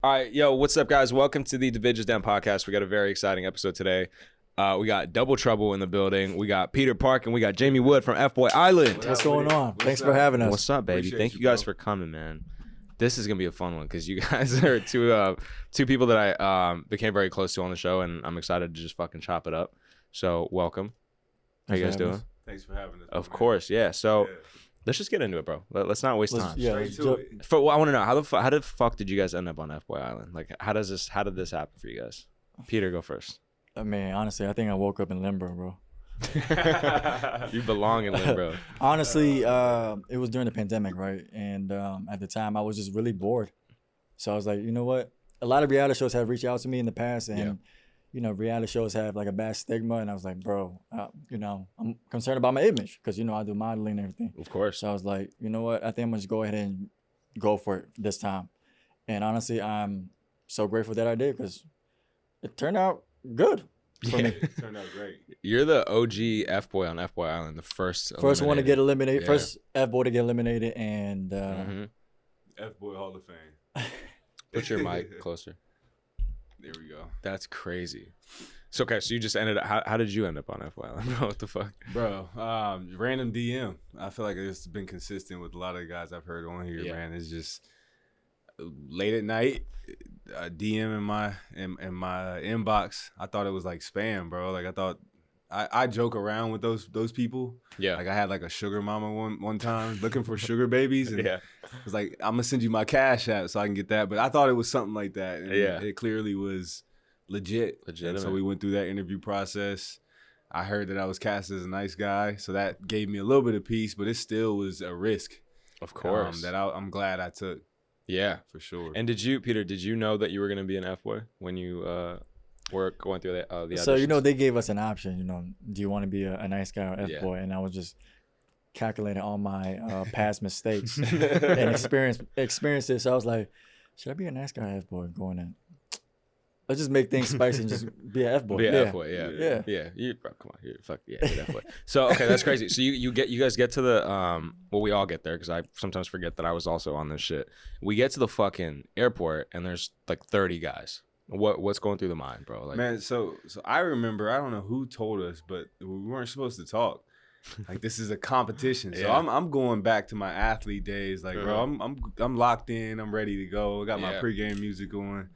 All right, yo, what's up, guys? Welcome to the Divij Down podcast. We got a very exciting episode today. We got Double Trouble in the building. We got Peter Park and we got Jamie Wood from FBoy Island. What's going on? Thanks for having us. What's up, baby? Appreciate Thank you, you guys bro. for coming, man. This is gonna be a fun one because you guys are two people that I became very close to on the show, and I'm excited to just fucking chop it up. So welcome. How you guys doing? Thanks for having us. Of course, yeah. So let's just get into it, bro. Let's not waste time. Yeah, Straight to it. I want to know how the fuck did you guys end up on FBoy Island? Like, how did this happen for you guys? Peter, go first. I mean, honestly, I think I woke up in Limbro, bro. You belong in Limbro. Honestly, it was during the pandemic, right? And at the time, I was just really bored. So I was like, you know what? A lot of reality shows have reached out to me in the past, and you know, reality shows have like a bad stigma. And I was like, bro, you know, I'm concerned about my image because you know I do modeling and everything. Of course. So I was like, you know what? I think I'm gonna just go ahead and go for it this time. And honestly, I'm so grateful that I did because it turned out good for me. It turned out great. You're the OG FBoy on FBoy Island, the first First one to get eliminated. Yeah. First FBoy to get eliminated, and F-Boy Hall of Fame. Put your mic closer. There we go. That's crazy. So okay, so you just ended up. How did you end up on FBoy Island? What the fuck? Bro, random DM. I feel like it's been consistent with a lot of the guys I've heard on here, man. It's just late at night, DM in my inbox. I thought it was like spam, bro. Like I thought I joke around with those people. Yeah. Like I had like a sugar mama one time looking for sugar babies, and it was like, I'm gonna send you my Cash App so I can get that. But I thought it was something like that, and it clearly was legit. And so we went through that interview process. I heard that I was cast as a nice guy, so that gave me a little bit of peace, but it still was a risk. Of course. I'm glad I took. Yeah, for sure. And Peter, did you know that you were gonna be an FBoy when you were going through the auditions? So you know they gave us an option. You know, do you want to be a nice guy or FBoy? And I was just calculating all my past mistakes and experiences. So I was like, should I be a nice guy or FBoy going in? Let's just make things spicy and just be an FBoy. Be an FBoy, yeah. You, bro, come on, fuck yeah, be an FBoy. So okay, that's crazy. So you guys get to the well, we all get there because I sometimes forget that I was also on this shit. We get to the fucking airport and there's like 30 guys. What's going through the mind, bro? Like, man, so I remember, I don't know who told us, but we weren't supposed to talk. Like, this is a competition. So I'm going back to my athlete days. Like, bro, I'm locked in. I'm ready to go. I got my pregame music going.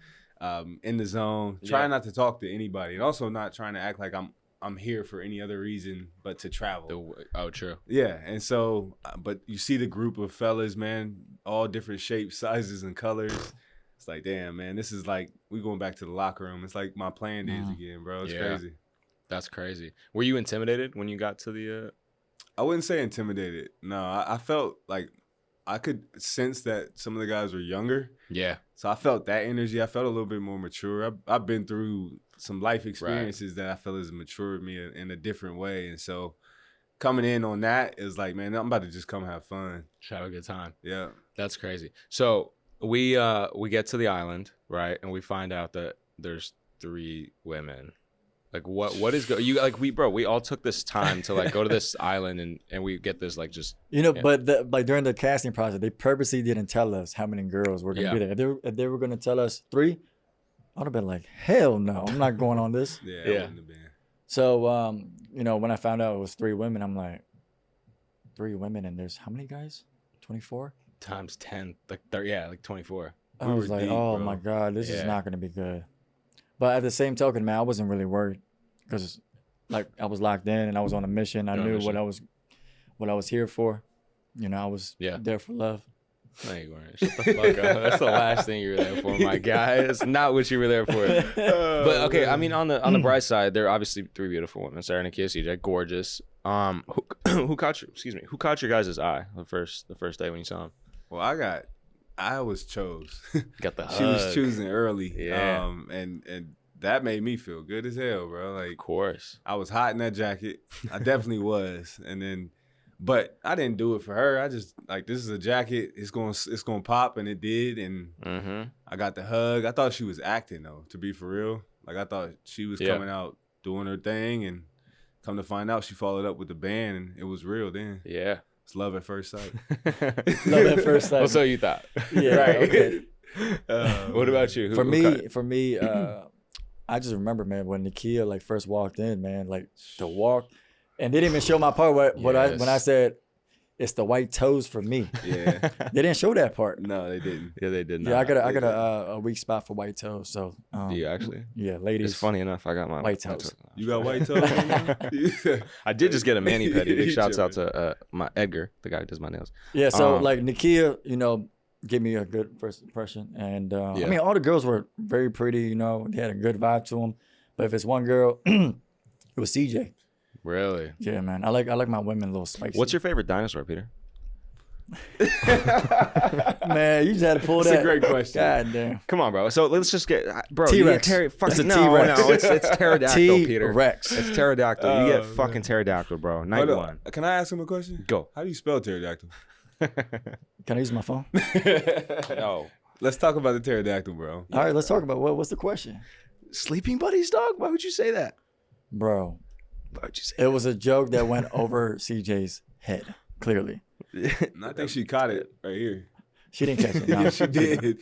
In the zone, trying not to talk to anybody, and also not trying to act like I'm here for any other reason but to travel. True. Yeah, and so, but you see the group of fellas, man, all different shapes, sizes, and colors. It's like, damn, man, this is like we going back to the locker room. It's like my playing days again, bro. It's crazy. That's crazy. Were you intimidated when you got to the? I wouldn't say intimidated. No, I felt like I could sense that some of the guys were younger. Yeah. So I felt that energy. I felt a little bit more mature. I've been through some life experiences that I feel has matured me in a different way. And so coming in on that is like, man, I'm about to just come have fun. Have a good time. Yeah. That's crazy. So we get to the island, right? And we find out that there's 3 women. Like what is we all took this time to like go to this island and we get this like just but like during the casting process they purposely didn't tell us how many girls were gonna be there. If they were gonna tell us 3, I would have been like, hell no, I'm not going on this. It wouldn't have been. So you know, when I found out it was 3 women, I'm like, 3 women and there's how many guys? 24 times 10, like 30, like 24. I was like, oh my god, this is not gonna be good. But at the same token, man, I wasn't really worried because, like, I was locked in and I was on a mission. I knew what I was here for. You know, I was there for love. No, you weren't. Shut the fuck up. That's the last thing you were there for, my guy. It's not what you were there for. But okay, I mean, on the bright side, there are obviously 3 beautiful women: Sarah, Nikki, CJ, gorgeous. Who caught your guys' eye the first day when you saw him? Well, I was chose. Got the hug. She was choosing early. Yeah. And that made me feel good as hell, bro. Like, of course. I was hot in that jacket. I definitely was. And then, but I didn't do it for her. I just like, this is a jacket. It's gonna pop, and it did. And I got the hug. I thought she was acting though, to be for real. Like I thought she was coming out doing her thing, and come to find out she followed up with the band, and it was real then. Yeah. It's love at first sight. Love at first sight. Well, so you thought. Yeah. Right. Okay. What about you? For me, I just remember, man, when Nikki like first walked in, man, like the walk, and they didn't even show my part. When I said it's the white toes for me. Yeah, they didn't show that part. no, they didn't. Yeah, they did not. Yeah, I got a weak spot for white toes. So Do you actually? Yeah, ladies. It's funny enough. I got my white toes. You got white toes? I did just get a mani pedi. Big shouts out to my Edgar, the guy who does my nails. Yeah, so like Nikia, gave me a good first impression, and I mean all the girls were very pretty. They had a good vibe to them. But if it's one girl, it was CJ. Really? Yeah, man. I like my women a little spicy. What's your favorite dinosaur, Peter? Man, you just had to pull that. That's a great question. God damn. Come on, bro. So let's just get T-Rex. It's a no, T-Rex. no, it's pterodactyl, Peter. T-Rex. It's pterodactyl. You get fucking pterodactyl, bro. Night one. Can I ask him a question? Go. How do you spell pterodactyl? Can I use my phone? No. Let's talk about the pterodactyl, bro. All right, let's talk about what's the question, Sleeping buddies, dog. Why would you say that? bro? Why would you say It was a joke that went over CJ's head. Clearly, And I think she caught it right here. she didn't catch it. No, Yeah, she did.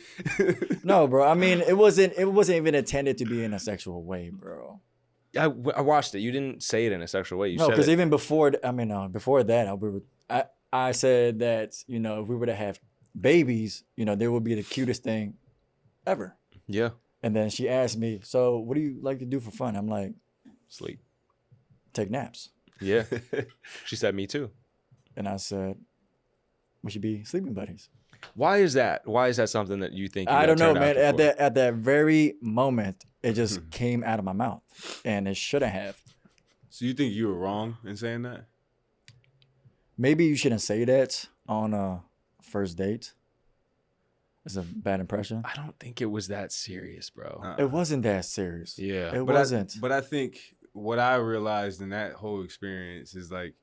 No, bro. I mean, it wasn't even intended to be in a sexual way, bro. I watched it. You didn't say it in a sexual way. You No, said because it. even before, before that, I said that if we were to have babies, they would be the cutest thing ever. Yeah. And then she asked me, "So, what do you like to do for fun?" I'm like, Sleep. "Take naps." Yeah. She said me too. And I said, "We should be sleeping buddies." Why is that? Why is that something that you think? I don't know, man. At that very moment, it just came out of my mouth, and it shouldn't have. So you think you were wrong in saying that? Maybe you shouldn't say that on a first date. It's a bad impression. I don't think it was that serious, bro. It wasn't that serious. Yeah. It But wasn't. But I think what I realized in that whole experience is like,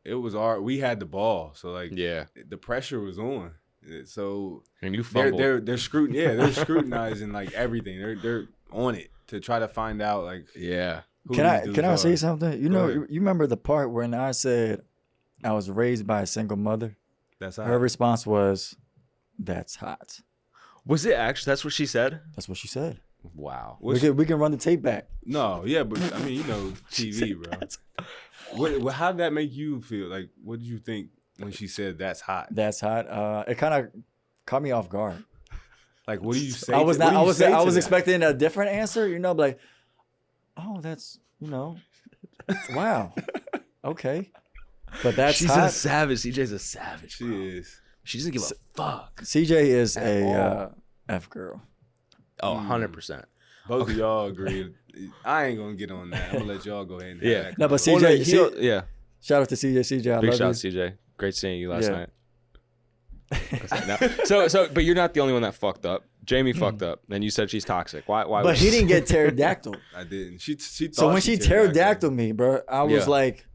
it was we had the ball, so like, Yeah. the pressure was on. So And you fumbled. they're scrutinizing like everything. They're on it to try to find out like Yeah. who Can these I dudes say are. something? You Go know, ahead. you remember the part when I said I was raised by a single mother? That's Her response was, "That's hot." Was it actually? That's what she said. That's what she said. Wow. What's- We can run the tape back. No, yeah, but I mean, TV, bro. How did that make you feel? Like, what did you think when she said that's hot? That's hot. It kind of caught me off guard. Like, what do you say? I was to- what not. do you say I to was that? expecting a different answer. Like, oh, that's wow, okay, but that's She's hot. a savage. CJ's a savage. She Bro. is. She doesn't give a fuck. CJ is At a F girl. Oh, 100%. Both of y'all agreed. I ain't gonna get on that. I'm gonna let y'all go ahead and have Yeah. that No, but conversation. CJ, Yeah. shout out to CJ. CJ, I Big love shout you. out, CJ. Great seeing you last Yeah. night. No. But you're not the only one that fucked up. Jamie fucked up, and you said she's toxic. Why? But was he didn't get pterodactyl. I didn't. She thought So when she pterodactyl me, bro, I was Yeah. like,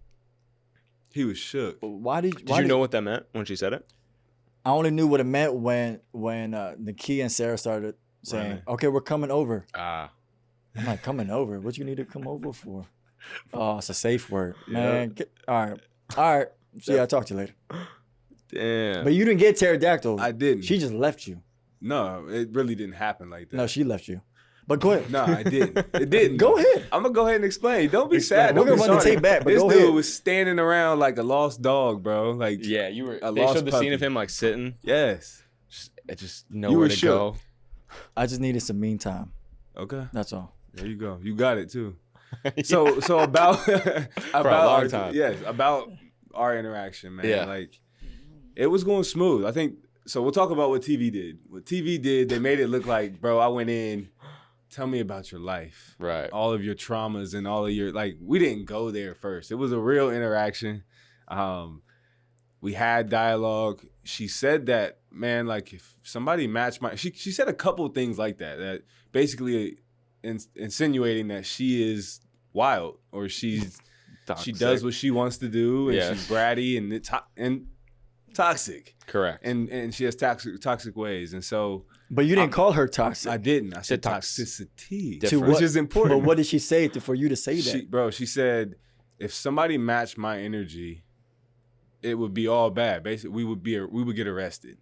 he was shook. why did Did you know what that meant when she said it? I only knew what it meant when Nikki and Sarah started saying, Right. "Okay, we're coming over." Ah. I'm like, "Coming over? What you need to come over for?" Oh, it's a safe word, man. All right. See, I'll talk to you later. Damn. But you didn't get pterodactyl. I didn't. She just left you. No, it really didn't happen like that. No, she left you. But go ahead. No, I didn't. It didn't. Go ahead. I'm gonna go ahead and explain. Don't be sad. We're Don't gonna be run the sorry. tape back, but this go dude ahead. was standing around like a lost dog, bro. Like, Yeah, you were. A They lost showed the scene puppy. of him like sitting, yes. just You nowhere were to shook. go. I just needed some mean time. Okay. That's all. There you go. You got it too. So about about long our, time. Yes, about our interaction, man. Yeah. Like, it was going smooth. I think so. We'll talk about what TV did. What TV did, they made it look like, bro, I went in. Tell me about your life. Right. All of your traumas and all of your, like, we didn't go there first. It was a real interaction. We had dialogue. She said that, man, like, if somebody matched she said a couple of things like that basically insinuating that she is wild or she does what she wants to do and Yeah. she's bratty and toxic. Correct. And she has toxic ways. And so But you didn't call her toxic. I didn't. I said Toxic. toxicity, To which what- is important. But what did she say for you to say that? She said, if somebody matched my energy, it would be all bad. Basically, we would get arrested.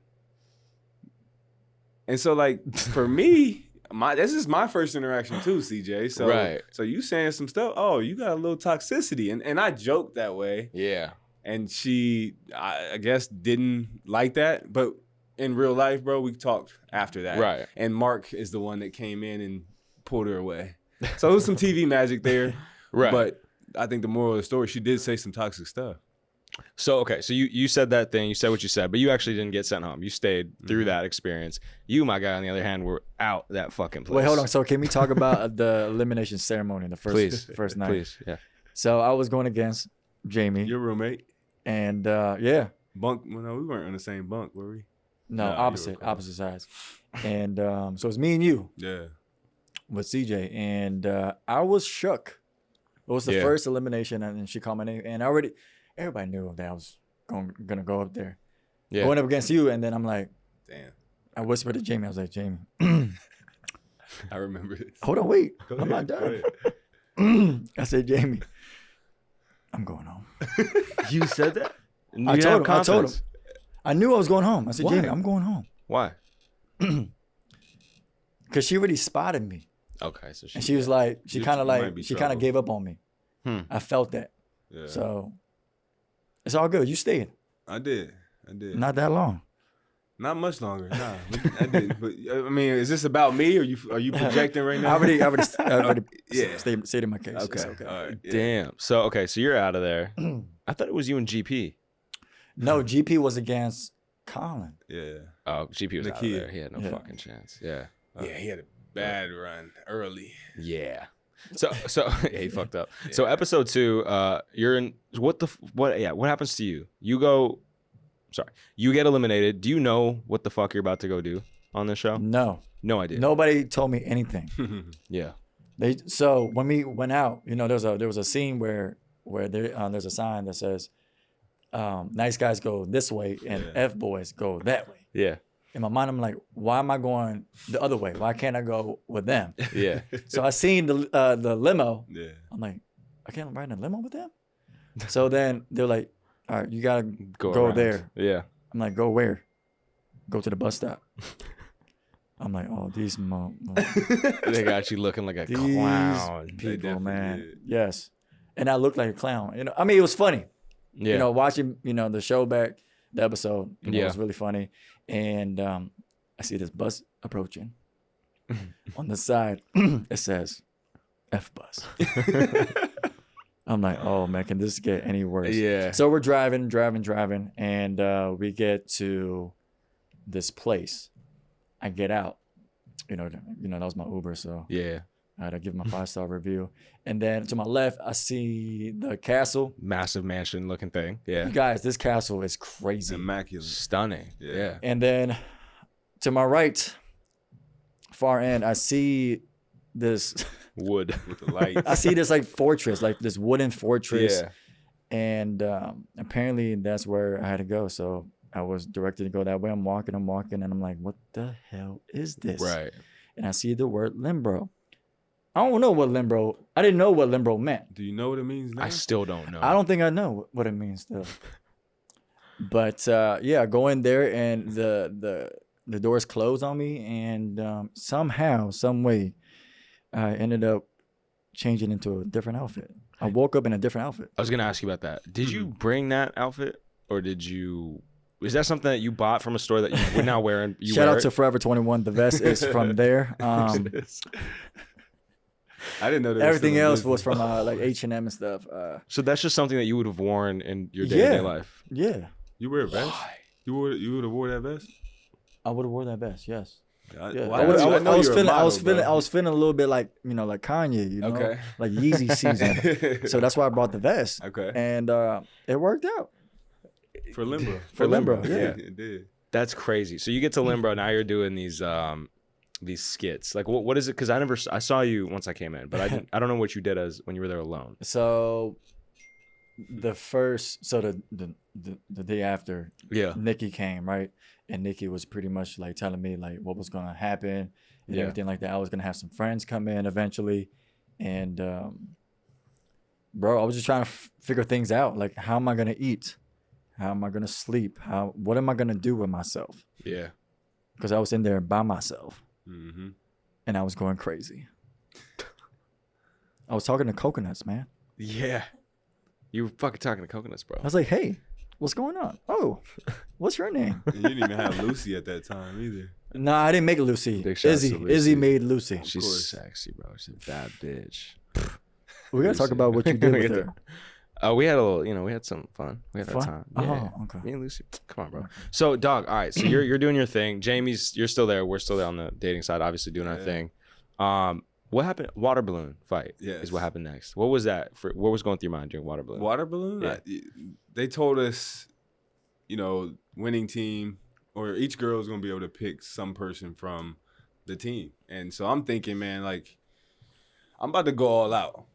And so like for me, this is my first interaction too, CJ. So Right. So you saying some stuff? Oh, you got a little toxicity, and I joked that way. Yeah. And she, I guess, didn't like that. But in real life, bro, we talked after that. Right. And Mark is the one that came in and pulled her away. So it was some TV magic there. Right. But I think the moral of the story, she did say some toxic stuff. So, okay. So you said that thing. You said what you said. But you actually didn't get sent home. You stayed through that experience. You, my guy, on the other hand, were out that fucking place. Wait, hold on. So can we talk about the elimination ceremony, the first night? Please. Yeah. So I was going against Jamie. Your roommate? And yeah. Bunk? Well, no, we weren't on the same bunk, were we? No, No, you opposite were sides. And so it's me and you Yeah. with CJ. And I was shook. It was the first elimination, and then she called my name. And everybody knew that I was gonna go up there. Yeah. Going up against you, and then I'm like, Damn. I whispered to Jamie, I was like, Jamie, I remember this. hold on, wait. Go I'm not ahead, done. I said, Jamie, I'm going home. You said that? I told him. I knew I was going home. I said, Why? Jamie, I'm going home. Why? Because she already spotted me. Okay. So And she was like, she kind might be of trouble. gave up on me. I felt that. Yeah. So it's all good. You stayed. I did. Not that long. Not much longer. Nah, I did. But I mean, is this about me? Or are you projecting right now? I already Yeah. stayed in my case. Okay. It's okay. All right. Yeah. Damn. So you're out of there. I thought it was you and GP. No, GP was against Colin. Yeah. Oh, GP was out of Nikki. there. He had no Yeah. fucking chance. Yeah. Yeah, he had a bad run early. Yeah. So yeah, he fucked up. So episode 2, you're in what happens to you? You get eliminated. Do you know what the fuck you're about to go do on this show? No. No idea. Nobody told me anything. Yeah. So when we went out, there was a scene where there's a sign that says, nice guys go this way and FBoys go that way. Yeah. In my mind, I'm like, why am I going the other way? Why can't I go with them? Yeah. So I seen the limo. Yeah. I'm like, I can't ride in a limo with them? So then they're like, all right, you got to go around. there. Yeah. I'm like, go where? Go to the bus stop. I'm like, oh, these They got you looking like a clown. people, man. did. Yes. And I looked like a clown. I mean, it was funny. Yeah. Watching, the show back, the episode, it Yeah. was really funny. And I see this bus approaching. On the side, it says, F bus. I'm like, oh, man, can this get any worse? Yeah. So we're driving, and we get to this place. I get out. That was my Uber, so Yeah. I had to give him a 5-star review. And then to my left, I see the castle. Massive mansion looking thing. Yeah. You guys, this castle is crazy. Immaculate. Stunning. Yeah. And then to my right, far end, I see this. Wood. With the lights. I see this like fortress, like this wooden fortress. Yeah. And apparently that's where I had to go. So I was directed to go that way. I'm walking, and I'm like, what the hell is this? Right. And I see the word Limbro. I don't know what Limbro. I didn't know what Limbro meant. Do you know what it means now? I still don't know. I don't think I know what it means still. But yeah, go in there and the doors close on me, and somehow, some way, I ended up changing into a different outfit. I woke up in a different outfit. I was gonna ask you about that. Did you bring that outfit, or did you? Is that something that you bought from a store that you would now wear? And you Shout wear out to Forever 21. The vest is from there. I didn't know that. Everything else was from like H&M and stuff. So that's just something that you would have worn in your day-to-day life. Yeah. You wear a vest? You would have wore that vest? I would have wore that vest. Yes. I, Yeah. well, I was I was feeling a little bit like like Kanye. Okay. Like Yeezy season. So that's why I brought the vest. Okay. And it worked out. For Limbro. For Limbro, yeah. It did. That's crazy. So you get to Limbro, now you're doing these skits. Like what is it? Because I saw you once I came in, but I don't know what you did as when you were there alone. So the day after, Yeah. Nikki came, right? And Nikki was pretty much like telling me like what was gonna happen and everything like that. I was gonna have some friends come in eventually, and bro, I was just trying to figure things out. Like, how am I gonna eat? How am I gonna sleep? What am I gonna do with myself? Yeah. because I was in there by myself, Mm-hmm. and I was going crazy. I was talking to coconuts, man. Yeah. You were fucking talking to coconuts, bro. I was like, "Hey, what's going on? Oh, what's your name?" And you didn't even have Lucy at that time either. No, I didn't make Lucy. Big shout out to Izzy. Lucy. Izzy made Lucy. She's course. sexy, bro. She's a bad bitch. We gotta talk about what you did with her. We had a little, we had some fun. We had Fun? our time. Oh, Yeah. okay. Me and Lucy. Come on, bro. So, dog, all right. So you're doing your thing. Jamie's, you're still there. We're still there on the dating side, obviously doing our thing. What happened? Water balloon fight is what happened next. What was that? What was going through your mind during water balloon? Water balloon? Yeah. They told us, winning team, or each girl is going to be able to pick some person from the team. And so I'm thinking, man, like, I'm about to go all out.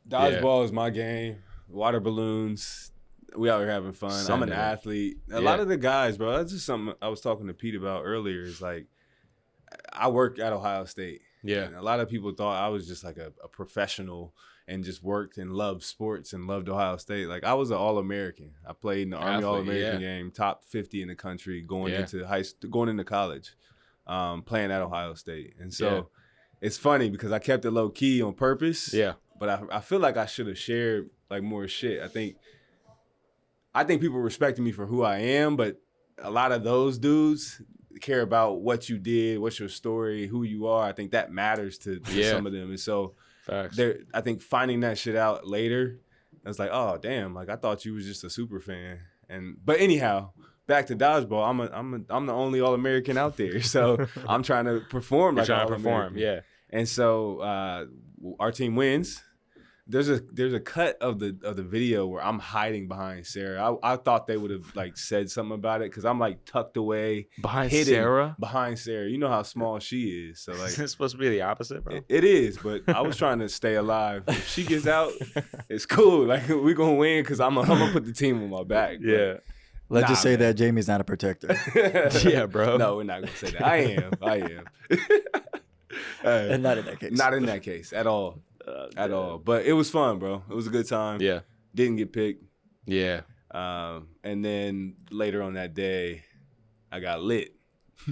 Dodgeball is my game. Water balloons, we out here having fun. I'm an athlete. A lot of the guys, bro, that's just something I was talking to Pete about earlier. Is like, I work at Ohio State. Yeah. And a lot of people thought I was just like a professional and just worked and loved sports and loved Ohio State. Like, I was an All-American. I played in the Army All-American game, top 50 in the country, going into college, playing at Ohio State. And so it's funny because I kept it low key on purpose. Yeah. But I feel like I should have shared like more shit. I think people respected me for who I am, but a lot of those dudes care about what you did, what's your story, who you are. I think that matters to some of them. And so I think finding that shit out later, I was like, oh damn, like I thought you was just a super fan. But anyhow, back to dodgeball, I'm the only All-American out there. So I'm trying to perform like an All-American. Yeah. And so our team wins. There's a cut of the video where I'm hiding behind Sarah. I thought they would have like said something about it because I'm like tucked away Behind Sarah. You know how small she is. So like it's supposed to be the opposite, bro. It is, but I was trying to stay alive. If she gets out, it's cool. Like we're gonna win because I'm gonna put the team on my back. Yeah. Let's just say that Jamie's not a protector. Yeah, bro. No, we're not gonna say that. I am. And not in that case. Not in that case at all. At all. But it was fun, bro. It was a good time. Yeah. Didn't get picked. Yeah. And then later on that day, I got lit.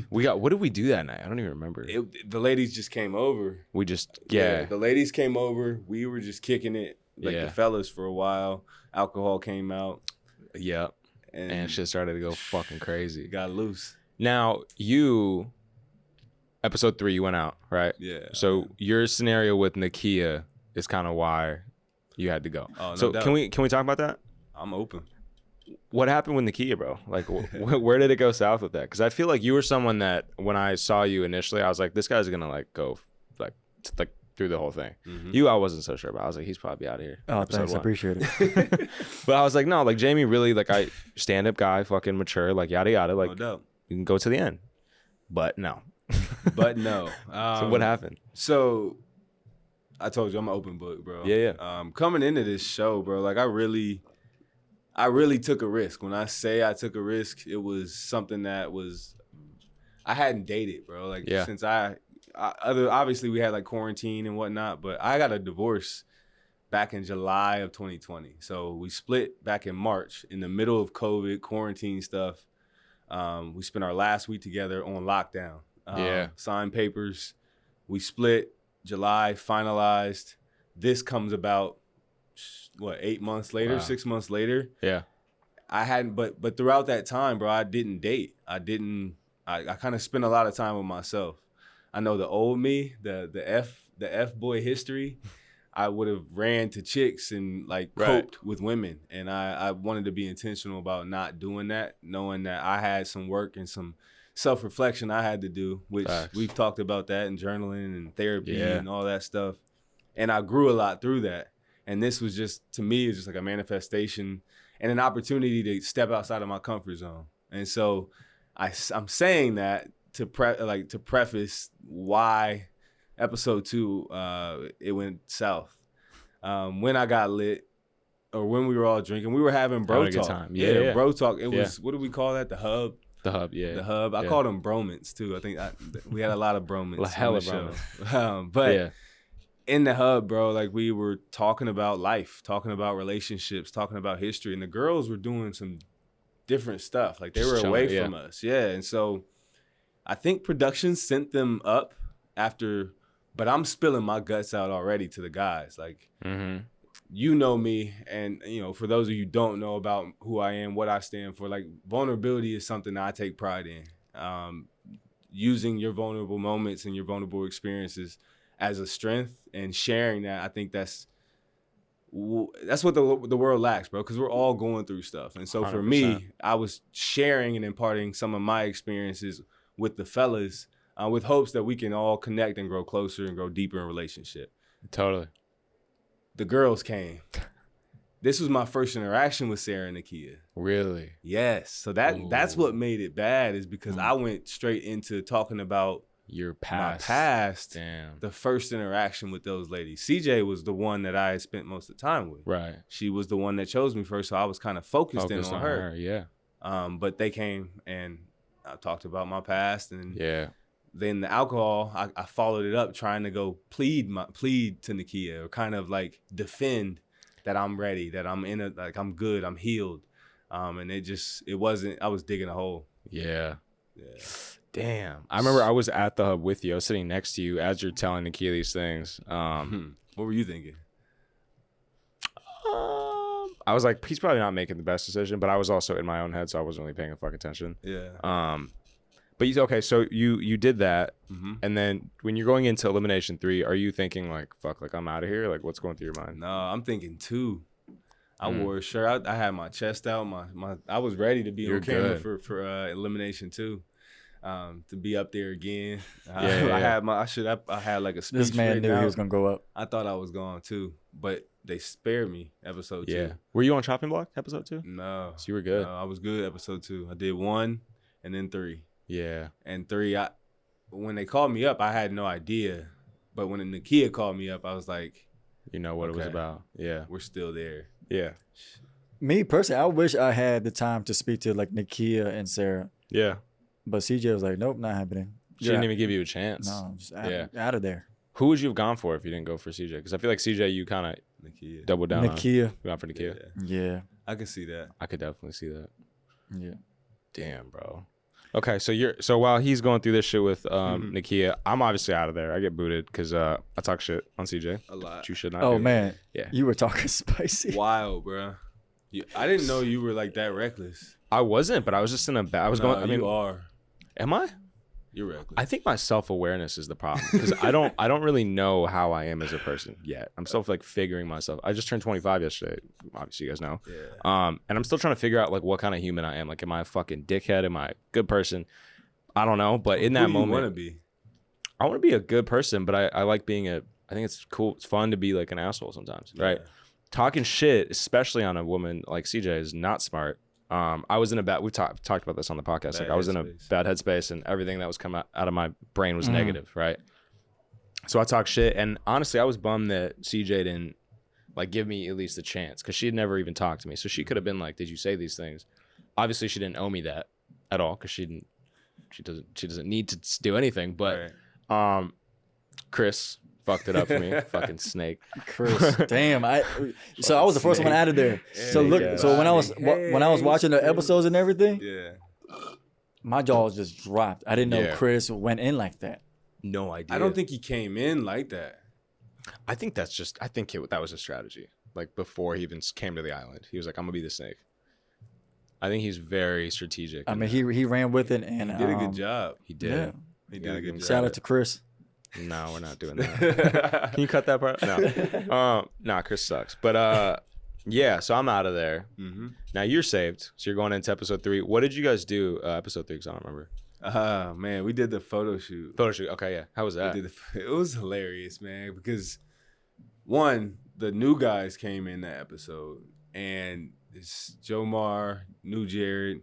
What did we do that night? I don't even remember. The ladies just came over. We just, the ladies came over. We were just kicking it like the fellas for a while. Alcohol came out. Yeah. And shit started to go fucking crazy. Got loose. Now, episode 3, you went out, right? Yeah. So your scenario with Nikki is kind of why you had to go. Oh, no so doubt. can we talk about that? I'm open. What happened with Nikki, bro? Like, where did it go south with that? Because I feel like you were someone that when I saw you initially, I was like, this guy's gonna like go like through the whole thing. Mm-hmm. I wasn't so sure, but I was like, he's probably out of here. Oh, thanks, I appreciate it. But I was like, no, like Jamie really like stand-up guy, fucking mature, like yada yada, like no doubt. You can go to the end. But no. So what happened? So I told you I'm an open book, bro. Yeah. Coming into this show, bro, like I really took a risk. When I say I took a risk, it was something that I hadn't dated, bro. Like since obviously we had like quarantine and whatnot, but I got a divorce back in July of 2020. So we split back in March in the middle of COVID quarantine stuff. We spent our last week together on lockdown. Signed papers. We split July, finalized. This comes about 8 months later, Wow. 6 months later. Yeah. I hadn't, but throughout that time, bro, I didn't date. I kind of spent a lot of time with myself. I know the old me, the FBoy history, I would have ran to chicks and like coped with women. And I wanted to be intentional about not doing that, knowing that I had some work and some self-reflection I had to do, which we've talked about that in journaling and therapy and all that stuff. And I grew a lot through that. And this was just, to me, it's just like a manifestation and an opportunity to step outside of my comfort zone. And so I'm saying that to preface why episode 2, it went south. When I got lit, or when we were all drinking, we were having bro talk. A good time. Yeah, bro talk. It was, what do we call that? The hub. The hub, yeah. The hub. I called them bromance too. I think we had a lot of bromance. Hella bromance. But in the hub, bro, like we were talking about life, talking about relationships, talking about history, and the girls were doing some different stuff. Like they were away from us. Yeah. And so I think production sent them up after, but I'm spilling my guts out already to the guys. Like, you know me, and for those of you who don't know about who I am, what I stand for, like vulnerability is something that I take pride in. Using your vulnerable moments and your vulnerable experiences as a strength and sharing that, I think that's what the world lacks, bro, because we're all going through stuff. And so for 100%. me, I was sharing and imparting some of my experiences with the fellas with hopes that we can all connect and grow closer and grow deeper in relationship. Totally. The girls came. This was my first interaction with Sarah and Nikki. Really? Yes. So that's what made it bad, is because I went straight into talking about your past. My past. Damn. The first interaction with those ladies. CJ was the one that I had spent most of the time with. Right. She was the one that chose me first, so I was kind of focused in on her. Yeah. But they came and I talked about my past, and then the alcohol, I followed it up trying to go plead to Nikia, or kind of like defend that I'm ready, that I'm I'm good, I'm healed. And it wasn't, I was digging a hole. Yeah. Damn. I remember I was at the hub with you. I was sitting next to you as you're telling Nikia these things. What were you thinking? I was like, he's probably not making the best decision, but I was also in my own head, so I wasn't really paying a fuck attention. Yeah. But okay, so you did that, and then when you're going into elimination 3, are you thinking like, fuck, like I'm out of here? Like, what's going through your mind? No, I'm thinking 2. I wore a shirt. I had my chest out. I was ready to be on camera for elimination 2. To be up there again. I had like a speech. This man knew he was gonna go up. I thought I was going too, but they spared me episode 2. Yeah. Were you on chopping block episode 2? No. So you were good. No, I was good episode 2. I did 1 and then 3. Yeah. And 3, when they called me up, I had no idea. But when Nikia called me up, I was like, you know what it was about. Yeah. We're still there. Yeah. Me personally, I wish I had the time to speak to like Nikia and Sarah. Yeah. But CJ was like, nope, not happening. She didn't even give you a chance. No, just out of there. Who would you have gone for if you didn't go for CJ? Because I feel like CJ, you kind of doubled down Nikia. on. Gone for Nikia? Yeah. I can see that. I could definitely see that. Yeah. Damn, bro. Okay, so while he's going through this shit with Nikia, I'm obviously out of there. I get booted because I talk shit on CJ. A lot. You should not. Oh man. Yeah. You were talking spicy. Wild, bro. I didn't know you were like that reckless. I wasn't, but I was just in a bad. I was going. I mean, you are. Am I? You're reckless. I think my self-awareness is the problem because I don't really know how I am as a person yet. I'm still like figuring myself. I just turned 25 yesterday. Obviously, you guys know. Yeah. And I'm still trying to figure out like what kind of human I am. Like, am I a fucking dickhead? Am I a good person? I don't know. But in that moment, want to be? I want to be a good person, but I like being I think it's cool. It's fun to be like an asshole sometimes, right? Talking shit, especially on a woman like CJ, is not smart. I was in a bad. We talked about this on the podcast. Like I was in a bad headspace, and everything that was coming out of my brain was negative, right? So I talked shit, and honestly, I was bummed that CJ didn't like give me at least a chance, because she had never even talked to me. So she could have been like, "Did you say these things?" Obviously, she didn't owe me that at all, because she doesn't need to do anything. But Chris fucked it up for me. Fucking snake. Chris. Damn. So I was the first one out of there. So look, so when I was watching the episodes and everything, my jaw just dropped. I didn't know Chris went in like that. No idea. I don't think he came in like that. I think that was a strategy. Like before he even came to the island, he was like, "I'm gonna be the snake." I think he's very strategic. I mean, he ran with it, and he did a good job. He did. Yeah. He did a good job. Shout out to Chris. No, we're not doing that. Can you cut that part? No. Nah, Chris sucks. But yeah, so I'm out of there. Now you're saved. So you're going into episode 3. What did you guys do episode 3? Because I don't remember. Man, we did the photo shoot. Okay, yeah. How was that? It was hilarious, man, because one, the new guys came in that episode, and it's Jomar, new Jared,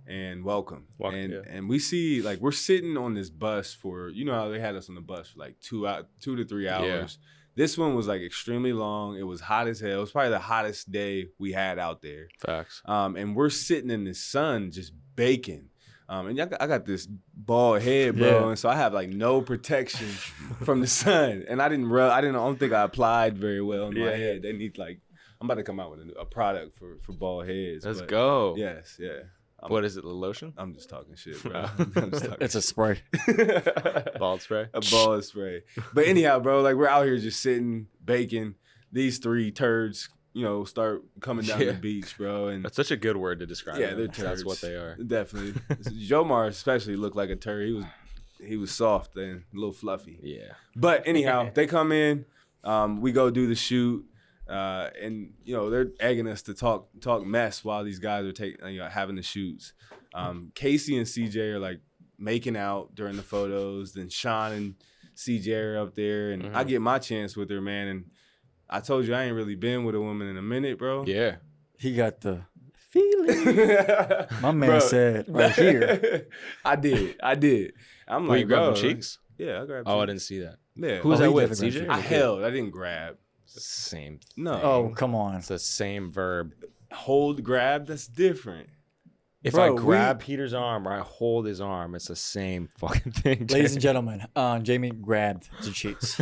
and welcome. And we see, like, we're sitting on this bus for, you know how they had us on the bus for like 2 to 3 hours. Yeah. This one was like extremely long. It was hot as hell. It was probably the hottest day we had out there. Facts. And we're sitting in the sun just baking. And I got this bald head, bro, and so I have like no protection from the sun. And I don't think I applied very well in my head. They need, like, I'm about to come out with a product for bald heads. Let's go. Yes, yeah. What is it? The lotion? I'm just talking shit, bro. I'm just talking It's a spray. Bald spray. A ball spray. But anyhow, bro, like we're out here just sitting, baking. These 3 turds, start coming down the beach, bro. And that's such a good word to describe. yeah, them. they're turds. That's what they are. Definitely. Jomar especially looked like a turd. He was soft and a little fluffy. Yeah. But anyhow, they come in. We go do the shoot. And they're egging us to talk mess while these guys are having the shoots. Casey and CJ are like making out during the photos. Then Sean and CJ are up there, and I get my chance with her, man. And I told you I ain't really been with a woman in a minute, bro. Yeah. He got the feeling. My man said right here. I did. I'm like, you grabbed cheeks? Yeah, I grabbed. Oh, cheeks. I didn't see that. Yeah. Who was that with? definitely CJ? grabbed I held. I didn't grab. Same. No. Oh, come on. It's the same verb. Hold, grab. That's different. If Bro, I grab Peter's arm or I hold his arm, it's the same fucking thing. Ladies and gentlemen, Jamie grabbed the cheeks.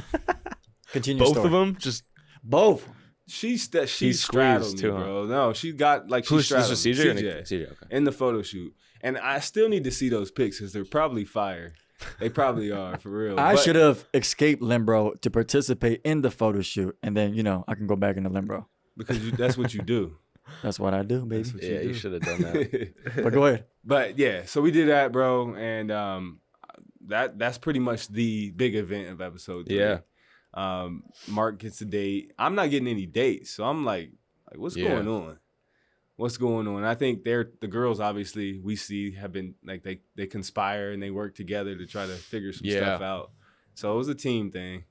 Continue. Both story. of them? Just Both. She squeezed straddled me, too, bro. No, she got like she who's straddled this? me. CJ? Or CJ. CJ. Okay. In the photo shoot. And I still need to see those pics because they're probably fire. They probably are, for real. I should have escaped Limbro to participate in the photo shoot, and then I can go back into Limbro. Because that's what you do. That's what I do, baby. What Yeah, you do. should have done that. But go ahead. But yeah, so we did that, bro, and that's pretty much the big event of episode 3. Yeah. Mark gets a date. I'm not getting any dates, so I'm like what's going on? What's going on? I think the girls, obviously, we see have been like they conspire and they work together to try to figure some stuff out. So it was a team thing,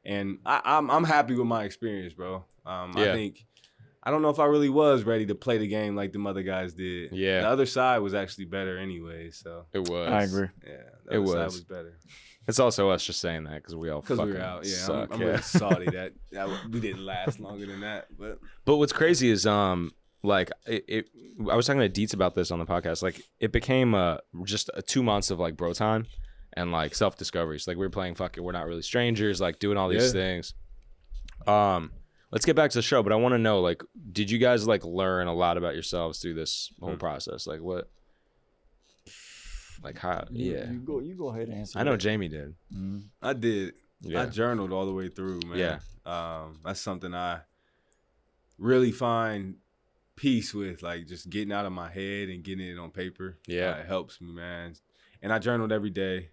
and I'm happy with my experience, bro. I don't know if I really was ready to play the game like the other guys did. Yeah. The other side was actually better anyway, so. It was. I agree. Yeah, It the other side was. was better. It's also us just saying that because we all fucking We were out. Yeah, suck. I'm really salty that we didn't last longer than that. But what's crazy is like I was talking to Dietz about this on the podcast. Like it became just 2 months of like bro time and like self discovery. So like we were playing we're not really strangers, like doing all these things. Let's get back to the show, but I want to know, like, did you guys like learn a lot about yourselves through this whole process? Like what? Like how? Yeah. You go ahead and answer. I know Jamie did. Mm-hmm. I did. Yeah. I journaled all the way through, man. Yeah. That's something I really find peace with, like just getting out of my head and getting it on paper. Yeah. It helps me, man. And I journaled every day.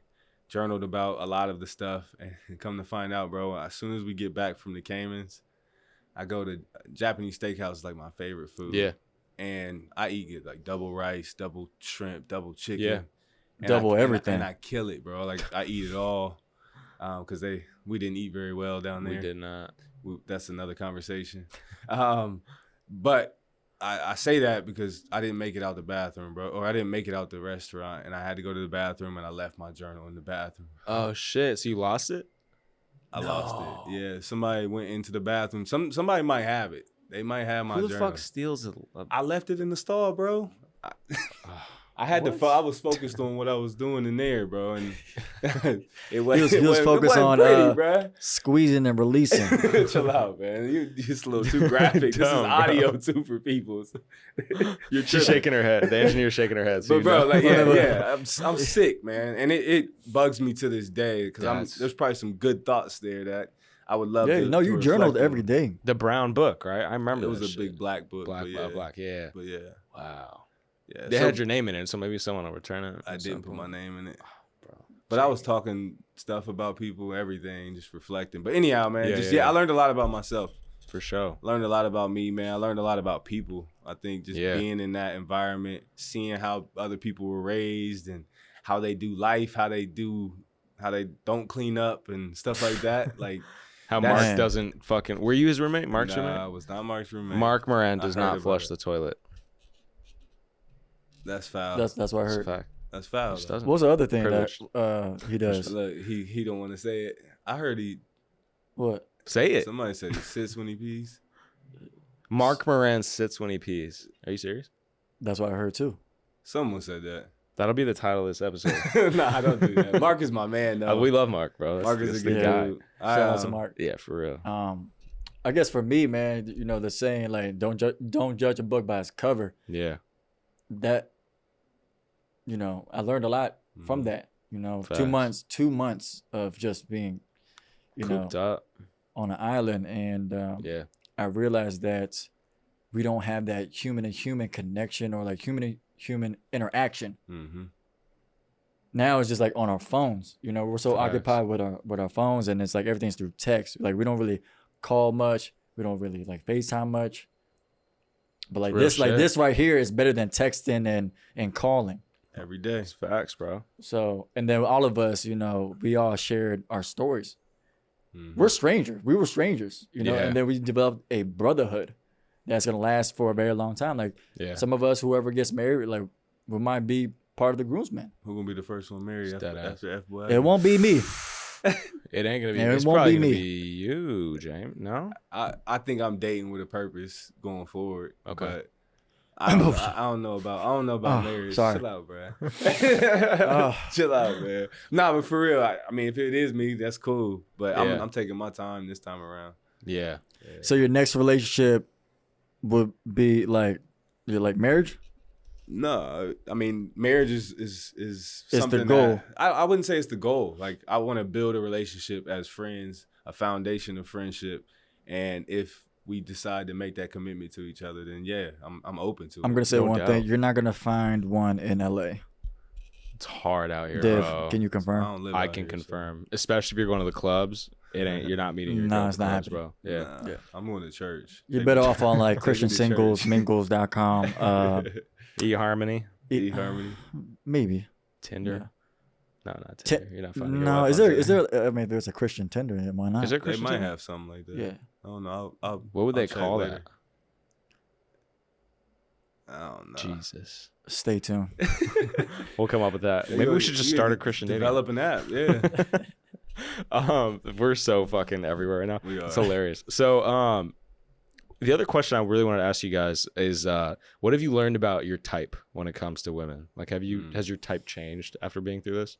Journaled about a lot of the stuff, and come to find out, bro, as soon as we get back from the Caymans, I go to Japanese steakhouse, is like my favorite food. Yeah. And I eat it like double rice, double shrimp, double chicken. Yeah. And Double everything. And I kill it, bro. Like I eat it all. Because we didn't eat very well down there. We did not. That's another conversation. But I say that because I didn't make it out the bathroom, bro. Or I didn't make it out the restaurant, and I had to go to the bathroom, and I left my journal in the bathroom. Oh shit! So you lost it? I lost it. Yeah, somebody went into the bathroom. Somebody might have it. They might have my Who the journal. fuck steals it? I left it in the stall, bro. I had to. I was focused on what I was doing in there, bro, and it was. He was focused on pretty, bro. squeezing and releasing. Chill out, man. You're just a little too graphic. This is Dumb, audio too for people. You're She's shaking her head. The engineer's shaking her head. So But you bro, know. like yeah, I'm sick, man, and it bugs me to this day because there's probably some good thoughts there that I would love. Yeah, to, no, to you reflect journaled on. every day. The brown book, right? I remember It was that a shit. big black book. Black, but yeah, black, yeah. But yeah, Wow. yeah. They So had your name in it, so maybe someone will return it. I at didn't some put my point. name in it, Bro. but I was talking stuff about people, everything, just reflecting. But anyhow, man, Yeah. I learned a lot about myself. For sure. Learned a lot about me, man. I learned a lot about people. I think just Yeah. being in that environment, seeing how other people were raised and how they do life, how they don't clean up and stuff like that. Like How That's- Mark doesn't fucking. Were you his roommate? Mark's nah, I roommate? was not Mark's roommate. Mark Moran I does heard not about flush it. the toilet. That's foul. That's what I That's a heard. fact. That's foul. Just though. doesn't. What's the other thing Privileged. that he does? Look, he don't want to say it. I heard What? Say it. somebody said he sits when he pees. Mark Moran sits when he pees. Are you serious? That's what I heard too. Someone said that. That'll be the title of this episode. Nah, I don't do that. Mark is my man, though. We love Mark, bro. That's, Mark that's is a the good guy. dude. Shout out to Mark. Yeah, for real. I guess for me, man, the saying like don't judge a book by its cover. Yeah. That you know, I learned a lot from that. You know, Facts. 2 months of just being, you Cooped know, up. on an island, and Yeah. I realized that we don't have that human to human connection or like human to human interaction. Mm-hmm. Now it's just like on our phones. You know, we're so Facts. occupied with our phones, and it's like everything's through text. Like we don't really call much. We don't really like FaceTime much. But like Real this, like shit. this right here is better than texting and calling. Every day. It's facts, bro. So, and then all of us, you know, we all shared our stories. Mhm. We're strangers. We were strangers, you know, Yeah. and then we developed a brotherhood that's gonna last for a very long time. Like Yeah. some of us, whoever gets married, like we might be part of the groomsmen. Who gonna be the first one married It's after, dead ass. after FBoy? It won't be me. It ain't gonna be. Yeah, it It's won't probably be gonna me. be you, James. No. I think I'm dating with a purpose going forward. Okay. But I don't know about marriage. sorry. Chill out, bro. Oh. Chill out, man. Nah, but for real, I mean, if it is me, that's cool. But Yeah. I'm taking my time this time around. Yeah. So your next relationship would be like you're like marriage? No, I mean, marriage is the something goal. that I wouldn't say it's the goal. Like, I want to build a relationship as friends, a foundation of friendship, and if we decide to make that commitment to each other, then yeah, I'm open to it. I'm gonna say No one doubt. thing. You're not gonna find one in LA. It's hard out here, Div, bro. can you I confirm? don't live I out can here, so- confirm, especially if you're going to the clubs. It ain't. You're not meeting your Nah, girl at it's the not clubs, happening. bro. Yeah. Nah, Yeah. I'm going to church. You're Take better me- off on like take Christian me to singles, church. mingles.com. eHarmony, eHarmony. Maybe. Tinder. No, not Ti- Tinder. You're not finding a girl No, off is on there Tinder. I mean there's a Christian Tinder, why not? Is there They Christian might Tinder? have something like that. Yeah. I don't know. I'll What would I'll they check call later. that? I don't know. Jesus. Stay tuned. We'll come up with that. You Maybe know, we should just you start a need to Christian dating. develop an app. Yeah. We're so fucking everywhere right now. We are. It's hilarious. So, the other question I really want to ask you guys is, what have you learned about your type when it comes to women? Like, has your type changed after being through this?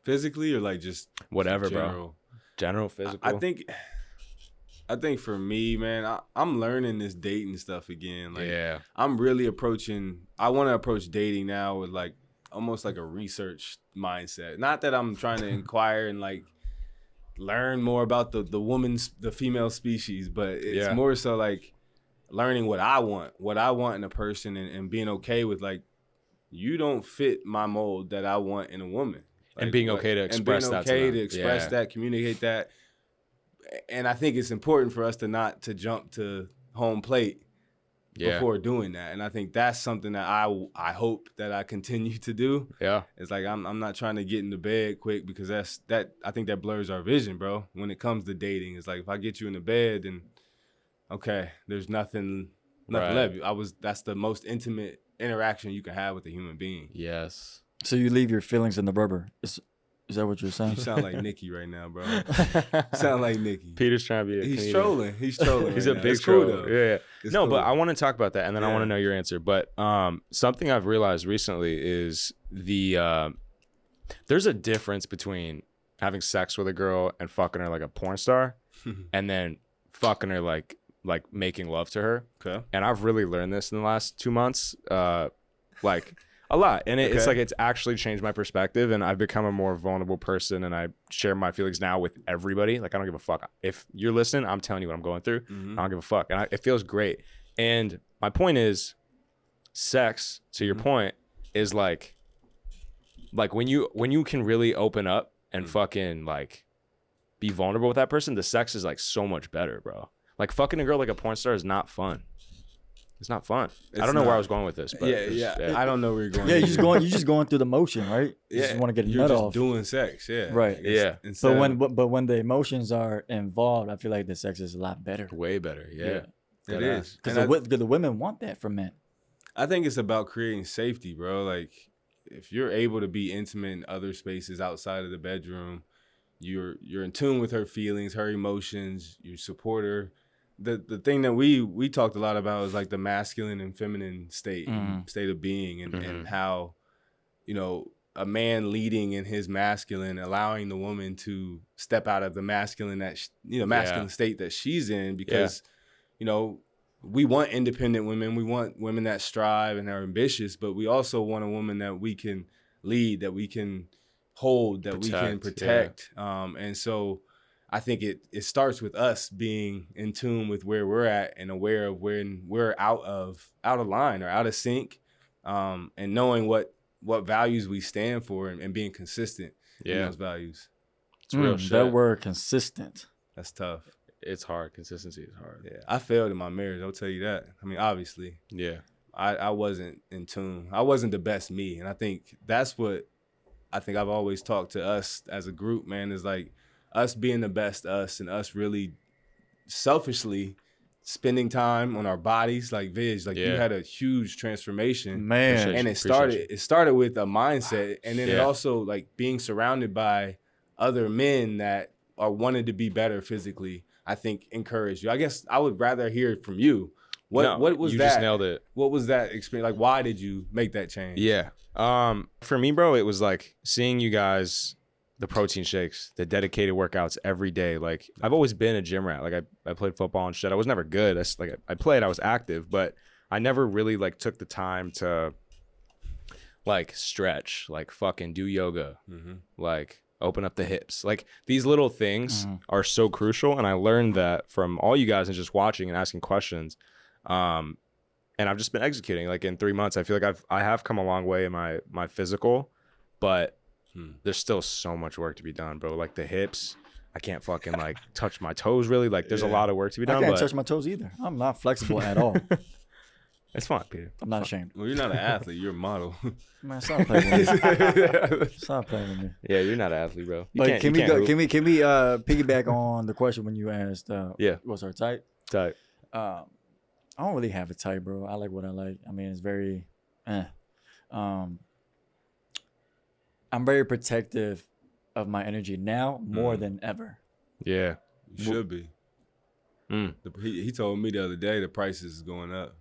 Physically or like just Whatever, bro. general? General, physical. I think for me, man, I'm learning this dating stuff again. Like, yeah. I'm really I want to approach dating now with like almost like a research mindset. Not that I'm trying to inquire and like learn more about the female species, but it's more so like learning what I want in a person, and being okay with like, you don't fit my mold that I want in a woman. And being okay to express that to them. to express that, communicate that. And I think it's important for us not to jump to home plate before doing that. And I think that's something that I hope that I continue to do. Yeah. It's like I'm not trying to get into bed quick, because I think that blurs our vision, bro. When it comes to dating, it's like if I get you in the bed, then okay, there's nothing left. That's the most intimate interaction you can have with a human being. Yes. So you leave your feelings in the rubber. Is that what you're saying? You sound like Nikki right now, bro. Sound like Nikki. Peter's trying to be a He's comedian. trolling. He's trolling. He's right a now. big It's cool, troll. though. Yeah. It's No, cool. but I want to talk about that, and then I want to Yeah. know your answer. But something I've realized recently is there's a difference between having sex with a girl and fucking her like a porn star, and then fucking her like making love to her. Okay. And I've really learned this in the last 2 months, like a lot. And it's Okay. like it's actually changed my perspective, and I've become a more vulnerable person, and I share my feelings now with everybody. Like, I don't give a fuck. If you're listening, I'm telling you what I'm going through. Mhm. I don't give a fuck. And it feels great. And my point is, sex, to your point, is like when you can really open up and fucking like be vulnerable with that person, the sex is like so much better, bro. Like, fucking a girl like a porn star is not fun. It's not fun. I It's don't know where not. I was going with this, but Yeah. I don't know where you're going. Yeah, you're just going through the motion, right? You just want to get a You're nut just off. doing sex. Yeah. Right. Yeah. But when the emotions are involved, I feel like the sex is a lot better. way better. Yeah. it is. Because And the women want that from men. I think it's about creating safety, bro. Like, if you're able to be intimate in other spaces outside of the bedroom, you're in tune with her feelings, her emotions, you support her. The thing that we talked a lot about is like the masculine and feminine state of being, and how, you know, a man leading in his masculine, allowing the woman to step out of the masculine masculine state that she's in, because you know, we want independent women. We want women that strive and are ambitious, but we also want a woman that we can lead, that we can hold, that we can protect. Yeah. And so I think it starts with us being in tune with where we're at and aware of when we're out of line or out of sync, and knowing what values we stand for and being consistent in those values. It's real shit. That word consistent. That's tough. It's hard. Consistency is hard. Yeah, I failed in my marriage. I'll tell you that. I mean, obviously. Yeah. I wasn't in tune. I wasn't the best me. And I think that's what I've always talked to us as a group, man, is like us being the best us and us really selfishly spending time on our bodies. Like Vij, like you had a huge transformation. Man. And it started with a mindset. And then it also like being surrounded by other men that are wanting to be better physically, I think encouraged you. I guess I would rather hear it from you. What was you that? You just nailed it. What was that experience? Like, why did you make that change? Yeah. For me, bro, it was like seeing you guys, the protein shakes, the dedicated workouts every day. Like, I've always been a gym rat. Like, I played football and shit. I was never good. I played, I was active, but I never really like took the time to like stretch, like fucking do yoga, like open up the hips. Like, these little things are so crucial. And I learned that from all you guys and just watching and asking questions. And I've just been executing. Like, in 3 months, I feel like I have come a long way in my physical, but there's still so much work to be done, bro. Like, the hips, I can't fucking like touch my toes really. Like, there's a lot of work to be done. I can't touch my toes either. I'm not flexible at all. It's fine, Peter. I'm not ashamed. Well, you're not an athlete. You're a model. Man, stop playing with me. Stop playing with me. Yeah, you're not an athlete, bro. But can we piggyback on the question when you asked what's our type? Type. I don't really have a type, bro. I like what I like. I mean, it's very I'm very protective of my energy now more than ever. Yeah. You should be. He told me the other day the prices is going up.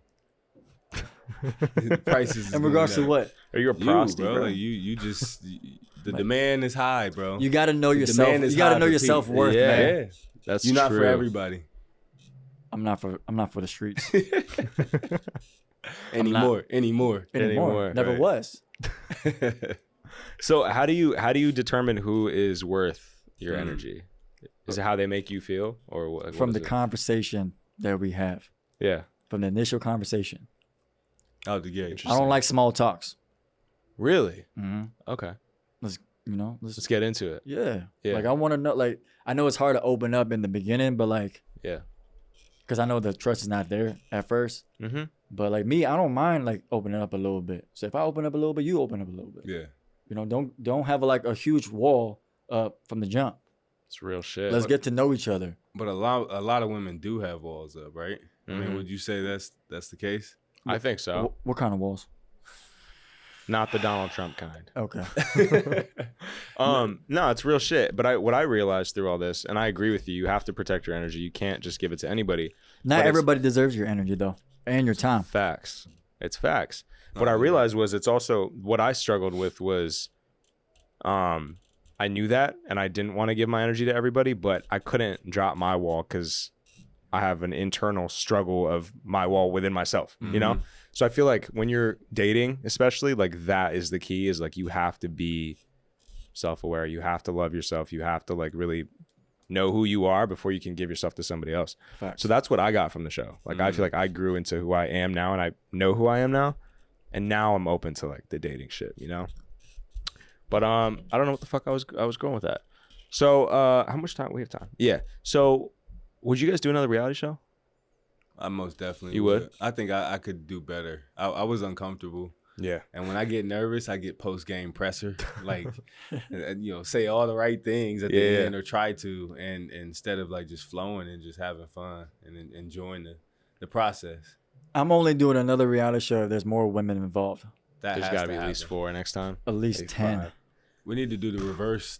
The prices is in regards to what? Are you a prostitute, bro? Like you just the demand is high, bro. You got to know yourself. You got to know your self-worth, man. Yeah. That's You're not true. for everybody. I'm not for the streets. Anymore. Never right. was. So how do you determine who is worth your energy? Is it how they make you feel, or what? From the conversation that we have? Yeah. From the initial conversation. Out the gate. I don't like small talks. Really? Mm-hmm. Okay. Let's get into it. Yeah. Yeah. Like, I want to know. Like, I know it's hard to open up in the beginning, but like, yeah. Because I know the trust is not there at first. Mm-hmm. But like me, I don't mind like opening up a little bit. So if I open up a little bit, you open up a little bit. Yeah. You know, don't have a huge wall up from the jump. It's real shit. Let's get to know each other. But a lot of women do have walls up, right? I mean, would you say that's the case? I think so. What kind of walls? Not the Donald Trump kind. Okay. No, it's real shit. But what I realized through all this, and I agree with you, you have to protect your energy. You can't just give it to anybody. Not everybody deserves your energy though, and your time. Facts. It's facts. What I realized was it's also what I struggled with was, I knew that, and I didn't want to give my energy to everybody, but I couldn't drop my wall because I have an internal struggle of my wall within myself, you know? So I feel like when you're dating, especially, like, that is the key, is like you have to be self-aware. You have to love yourself. You have to like really know who you are before you can give yourself to somebody else. Facts. So that's what I got from the show. Like, I feel like I grew into who I am now, and I know who I am now. And now I'm open to like the dating shit, you know? But I don't know what the fuck I was going with that. So how much time? We have time. Yeah. So would you guys do another reality show? I most definitely would. I think I could do better. I was uncomfortable. Yeah. And when I get nervous, I get post-game presser. Like, say all the right things at the end, or try to, and instead of like just flowing and just having fun and enjoying the process. I'm only doing another reality show if there's more women involved. There's got to be at least 4 next time. At least 10. 5. We need to do the reverse.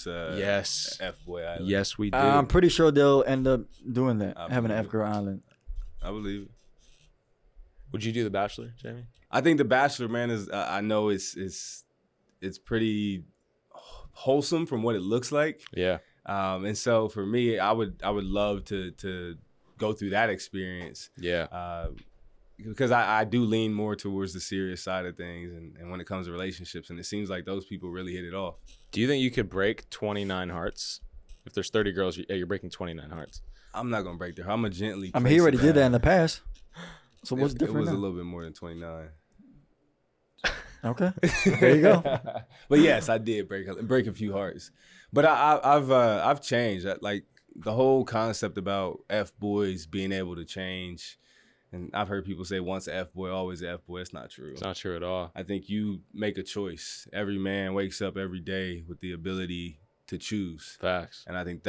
Yes. FBoy Island. Yes, we do. I'm pretty sure they'll end up doing that, having an FBoy Island. I believe it. Would you do The Bachelor, Jamie? I think The Bachelor, man, is I know it's pretty wholesome from what it looks like. Yeah. And so for me, I would love to go through that experience. Yeah. Because I do lean more towards the serious side of things, and when it comes to relationships, and it seems like those people really hit it off. Do you think you could break 29 hearts? If there's 30 girls, you're breaking 29 hearts. I'm not gonna break their heart. I'm gonna gently. I mean, he already did that in the past. So what's different? It was now? a little bit more than 29. Okay, there you go. But yes, I did break a few hearts. But I've changed. Like the whole concept about FBoys being able to change. And I've heard people say once an FBoy, always an FBoy. It's not true. It's not true at all. I think you make a choice. Every man wakes up every day with the ability to choose. Facts. And I think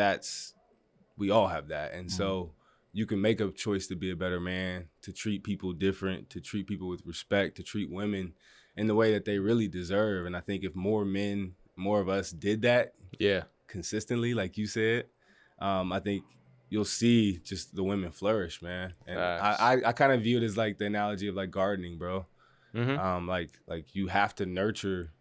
we all have that. And so you can make a choice to be a better man, to treat people different, to treat people with respect, to treat women in the way that they really deserve. And I think if more of us did that consistently, like you said, I think you'll see just the women flourish, man. And I kind of view it as like the analogy of like gardening, bro. Mm-hmm. Like you have to nurture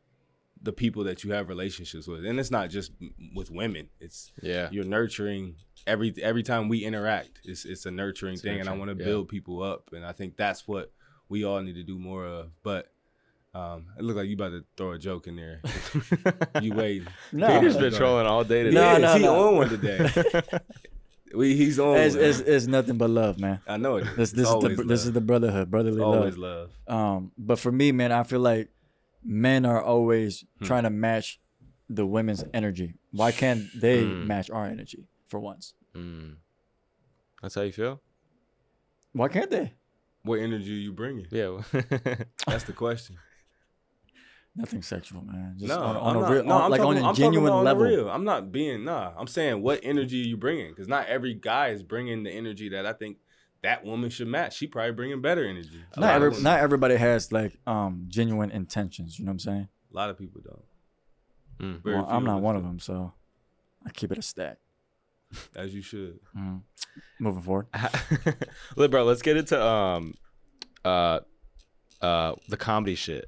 the people that you have relationships with, and it's not just with women. It's you're nurturing every time we interact. It's a nurturing thing, and I want to build people up, and I think that's what we all need to do more of. But it looked like you about to throw a joke in there. You waiting? No, Peter's been trolling all day today. He on one today. He's on. It's nothing but love, man. I know it is. This is the brotherhood, brotherly always love. love. But for me, man, I feel like men are always trying to match the women's energy. Why can't they match our energy for once? That's how you feel? Why can't they? What energy are you bringing? Yeah. That's the question. Nothing sexual, man. Just I'm on a genuine level. I'm not being, I'm saying what energy are you bringing? Because not every guy is bringing the energy that I think that woman should match. She probably bringing better energy. Not everybody has like genuine intentions. You know what I'm saying? A lot of people don't. Well, I'm not one of them, so I keep it a stack. As you should. Moving forward. Look, bro, let's get into the comedy shit.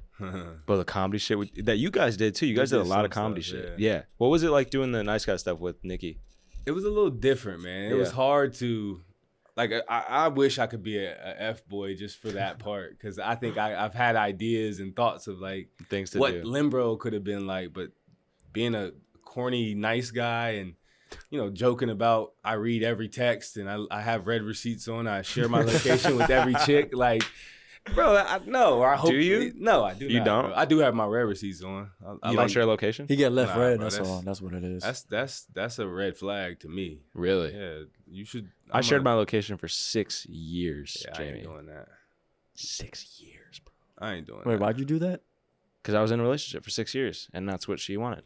Bro, the comedy shit that you guys did too. You guys did a lot of comedy shit. Yeah. What was it like doing the nice guy stuff with Nikki? It was a little different, man. It was hard to, like, I wish I could be a F-boy just for that part, because I think I've had ideas and thoughts of like things to what do. Limbro could have been like, but being a corny nice guy and joking about I read every text and I have red receipts on. I share my location with every chick. Like, bro, I hope. Do you? No, I do not. You don't? Bro. I do have my red receipts on. You don't share location? He get left red. Bro, that's all. That's what it is. That's a red flag to me. Really? Yeah, you should. I shared my location for 6 years, Jamie. I ain't doing that. 6 years, bro. I ain't doing that. Wait, why'd you do that? Because I was in a relationship for 6 years, and that's what she wanted.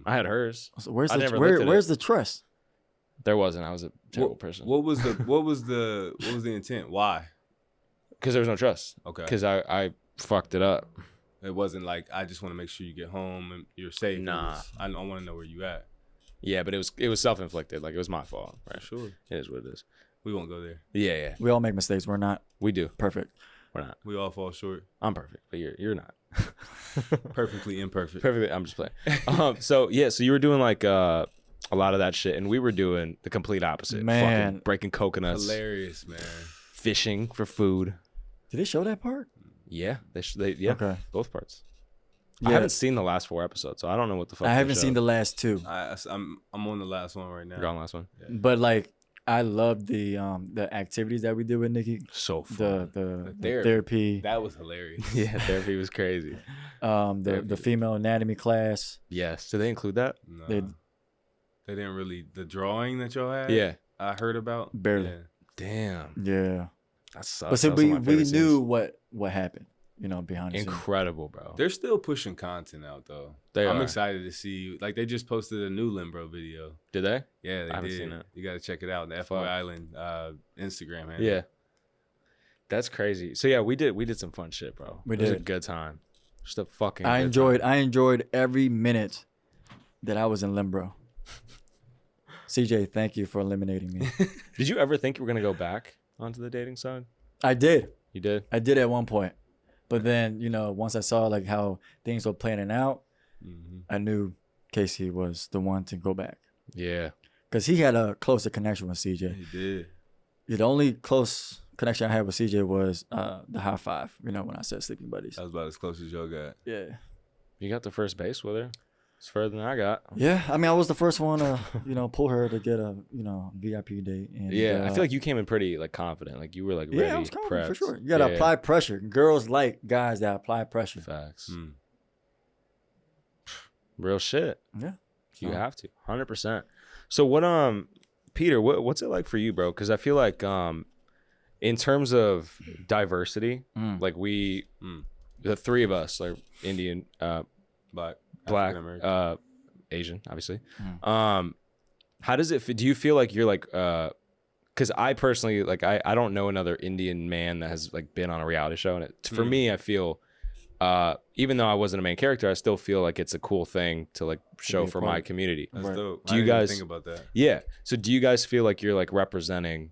I had hers. So where's the trust? There wasn't. I was a terrible person. What was the intent? Why? Because there was no trust. Okay. Because I fucked it up. It wasn't like I just want to make sure you get home and you're safe. Nah. I want to know where you at. Yeah, but it was self-inflicted. Like, it was my fault. Right. Sure. It is what it is. We won't go there. Yeah. We all make mistakes. We're not We do. perfect. We're not. We all fall short. I'm perfect, but you're not. Perfectly imperfect. Perfectly. I'm just playing. So you were doing like a lot of that shit, and we were doing the complete opposite. Man. Fucking breaking coconuts. Hilarious, man. Fishing for food. Did they show that part? Yeah. They Okay. both parts. Yeah. I haven't seen the last 4 episodes, so I don't know what the fuck. I haven't they seen showed. the last 2. I'm on the last one right now. You're on the last one. Yeah. But like, I love the activities that we did with Nikki. So fun. The therapy. therapy. That was hilarious. Yeah, therapy was crazy. The female anatomy class. Yes. Did they include that? No, They- they didn't really. The drawing that y'all had. Yeah. I heard about. Barely. Yeah. Damn. Yeah. That sucks. But so That was one of my we favorite knew scenes. what happened, behind the scenes. Incredible, bro. They're still pushing content out though. I'm excited to see. Like, they just posted a new Limbro video. Did they? Yeah, they I haven't did. seen it. You got to check it out. The FBoy Island Instagram. Handle. Yeah. That's crazy. So yeah, we did some fun shit, bro. We It was a did. good time. Just a fucking. I good time. enjoyed every minute that I was in Limbro. CJ, thank you for eliminating me. Did you ever think you were gonna go back onto the dating side? I did. You did. I did at one point. But then, once I saw like how things were planning out, I knew Casey was the one to go back. Yeah. Because he had a closer connection with CJ. He did. The only close connection I had with CJ was the high five. You know, when I said sleeping buddies. That was about as close as y'all got. Yeah. You got the first base with her. It's further than I got. Yeah, I mean, I was the first one to, pull her to get a, VIP date. And, Yeah, I feel like you came in pretty like confident. Like you were like ready, I was confident prepped. for sure. You gotta apply pressure. Girls like guys that apply pressure. Facts. Real shit. Yeah, you have to 100%. So what Peter, what's it like for you, bro? Because I feel like in terms of diversity, like we, the three of us, like Indian, Black, Asian, obviously. How does it? Do you feel like you're like? Because I personally like I don't know another Indian man that has like been on a reality show, and for me, I feel. Even though I wasn't a main character, I still feel like it's a cool thing to like show for my community. That's dope. Do you guys think about that? Yeah. So do you guys feel like you're like representing